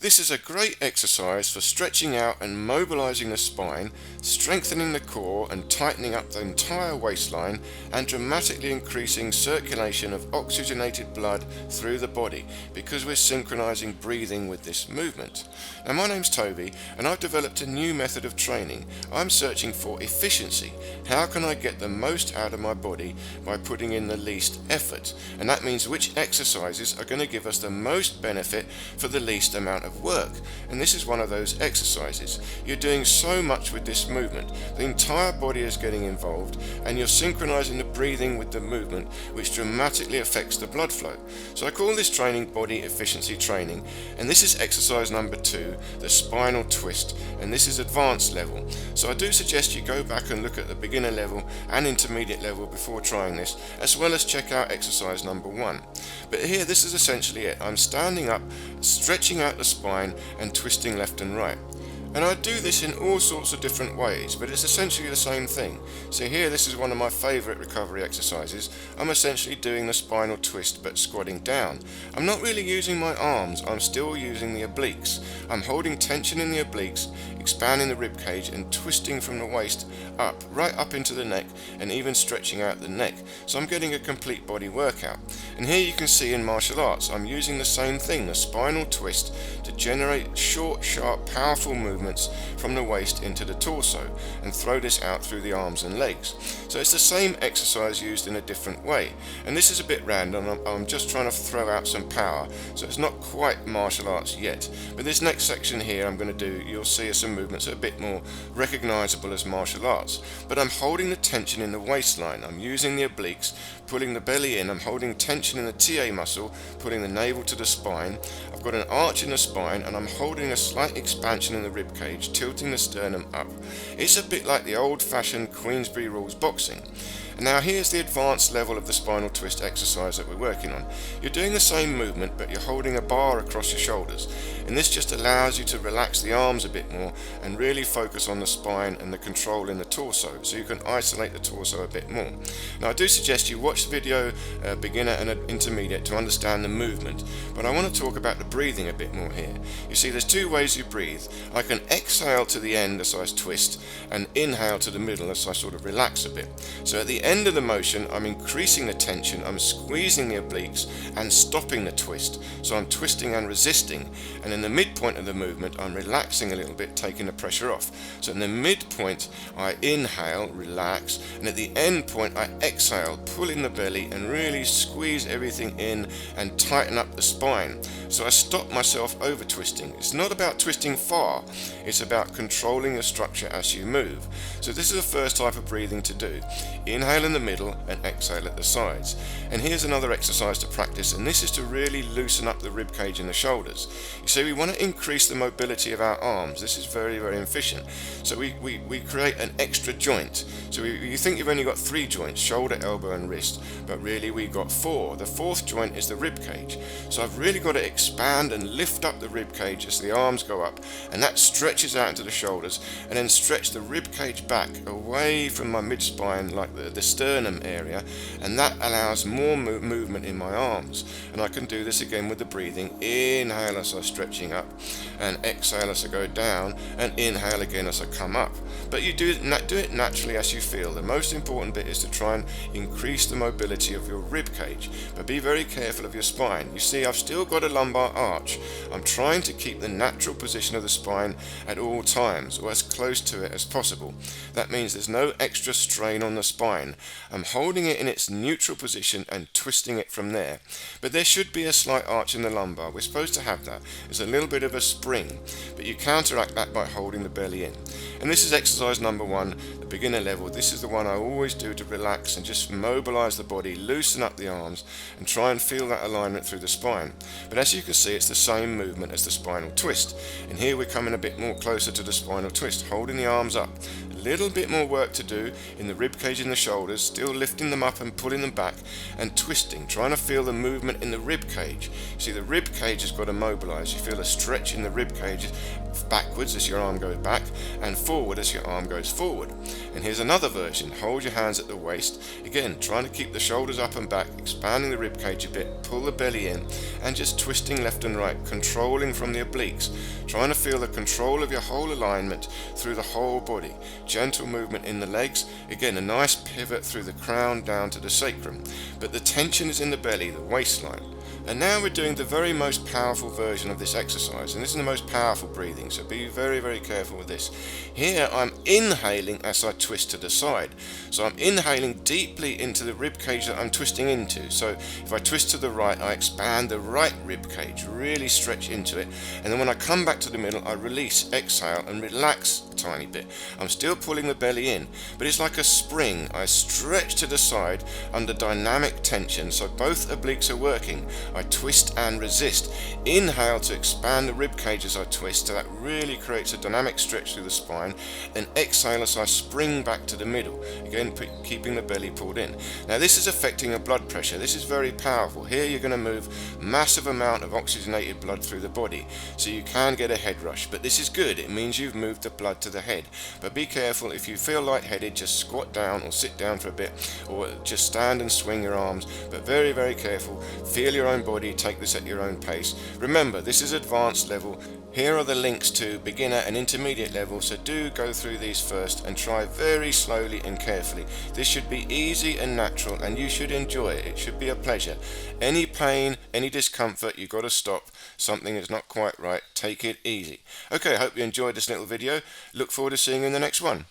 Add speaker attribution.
Speaker 1: This is a great exercise for stretching out and mobilizing the spine, strengthening the core and tightening up the entire waistline, and dramatically increasing circulation of oxygenated blood through the body because we're synchronizing breathing with this movement. Now, my name's Toby and I've developed a new method of training. I'm searching for efficiency. How can I get the most out of my body by putting in the least effort? And that means which exercises are going to give us the most benefit for the least amount of work. And this is one of those exercises. You're doing so much with this movement. The entire body is getting involved and you're synchronizing the breathing with the movement, which dramatically affects the blood flow. So I call this training body efficiency training, and this is exercise number 2, the spinal twist, and this is advanced level. So I do suggest you go back and look at the beginner level and intermediate level before trying this, as well as check out exercise number 1. But here, this is essentially it. I'm standing up, stretching out the spine and twisting left and right. And I do this in all sorts of different ways, but it's essentially the same thing. So here, this is one of my favourite recovery exercises. I'm essentially doing the spinal twist but squatting down. I'm not really using my arms, I'm still using the obliques. I'm holding tension in the obliques, expanding the rib cage and twisting from the waist up, right up into the neck, and even stretching out the neck. So I'm getting a complete body workout. And here you can see in martial arts, I'm using the same thing, the spinal twist, to generate short, sharp, powerful movements from the waist into the torso and throw this out through the arms and legs. So it's the same exercise used in a different way. And this is a bit random, I'm just trying to throw out some power, so it's not quite martial arts yet. But this next section here I'm going to do, you'll see some movements that are a bit more recognizable as martial arts. But I'm holding the tension in the waistline, I'm using the obliques, pulling the belly in, I'm holding tension in the TA muscle, putting the navel to the spine. I've got an arch in the spine and I'm holding a slight expansion in the rib cage, tilting the sternum up. It's a bit like the old-fashioned Queensberry rules boxing. And now here's the advanced level of the spinal twist exercise that we're working on. You're doing the same movement, but you're holding a bar across your shoulders, and this just allows you to relax the arms a bit more and really focus on the spine and the control in the torso, so you can isolate the torso a bit more. Now I do suggest you watch the video beginner and intermediate to understand the movement, but I want to talk about the breathing a bit more here. You see, there's two ways you breathe. I can exhale to the end as I twist and inhale to the middle as I sort of relax a bit. So at the end of the motion, I'm increasing the tension, I'm squeezing the obliques and stopping the twist. So I'm twisting and resisting, and in the midpoint of the movement I'm relaxing a little bit, taking the pressure off. So in the midpoint I inhale, relax, and at the end point I exhale, pull in the belly and really squeeze everything in and tighten up the spine. So I stop myself over twisting. It's not about twisting far, it's about controlling the structure as you move. So this is the first type of breathing to do. Inhale in the middle and exhale at the sides. And here's another exercise to practice, and this is to really loosen up the rib cage and the shoulders. You see, we want to increase the mobility of our arms. This is very, very efficient. So we create an extra joint. So you think you've only got 3 joints, shoulder, elbow and wrist, but really we've got 4. The 4th joint is the rib cage. So I've really got to expand and lift up the rib cage as the arms go up, and that stretches out into the shoulders, and then stretch the rib cage back away from my mid-spine, like the sternum area, and that allows more movement in my arms. And I can do this again with the breathing. Inhale as I'm stretching up, and exhale as I go down, and inhale again as I come up. But you do it naturally as you feel. The most important bit is to try and increase the mobility of your rib cage, but be very careful of your spine. You see, I've still got a lumbar arch. I'm trying to keep the natural position of the spine at all times, or as close to it as possible. That means there's no extra strain on the spine. I'm holding it in its neutral position and twisting it from there. But there should be a slight arch in the lumbar. We're supposed to have that. It's a little bit of a spring, but you counteract that by holding the belly in. And this is exercise number 1, the beginner level. This is the one I always do to relax and just mobilize the body, loosen up the arms, and try and feel that alignment through the spine. But as you can see, it's the same movement as the spinal twist. And here we're coming a bit more closer to the spinal twist, holding the arms up. A little bit more work to do in the rib cage and the shoulders, shoulders, still lifting them up and pulling them back and twisting, trying to feel the movement in the rib cage. See, the rib cage has got to mobilize. You feel a stretch in the rib cage backwards as your arm goes back and forward as your arm goes forward. And here's another version. Hold your hands at the waist, again trying to keep the shoulders up and back, expanding the rib cage a bit, pull the belly in and just twisting left and right, controlling from the obliques, trying to feel the control of your whole alignment through the whole body. Gentle movement in the legs, again a nice pivot through the crown down to the sacrum, but the tension is in the belly, the waistline. And now we're doing the very most powerful version of this exercise, and this is the most powerful breathing, so be very, very careful with this. Here I'm inhaling as I twist to the side. So I'm inhaling deeply into the rib cage that I'm twisting into. So if I twist to the right, I expand the right rib cage, really stretch into it, and then when I come back to the middle, I release, exhale and relax a tiny bit. I'm still pulling the belly in, but it's like a spring. I stretch to the side under dynamic tension, so both obliques are working. I twist and resist. Inhale to expand the rib cage as I twist, so that really creates a dynamic stretch through the spine, and exhale as I spring back to the middle, again keeping the belly pulled in. Now this is affecting your blood pressure. This is very powerful. Here you're going to move massive amount of oxygenated blood through the body, so you can get a head rush, but this is good. It means you've moved the blood to the head. But be careful, if you feel lightheaded, just squat down or sit down for a bit, or just stand and swing your arms, but very, very careful. Feel your own body, take this at your own pace. Remember, this is advanced level. Here are the links to beginner and intermediate level, so do go through these first and try very slowly and carefully. This should be easy and natural, and you should enjoy it. It should be a pleasure. Any pain, any discomfort, you've got to stop. Something is not quite right. Take it easy. Okay, I hope you enjoyed this little video. Look forward to seeing you in the next one.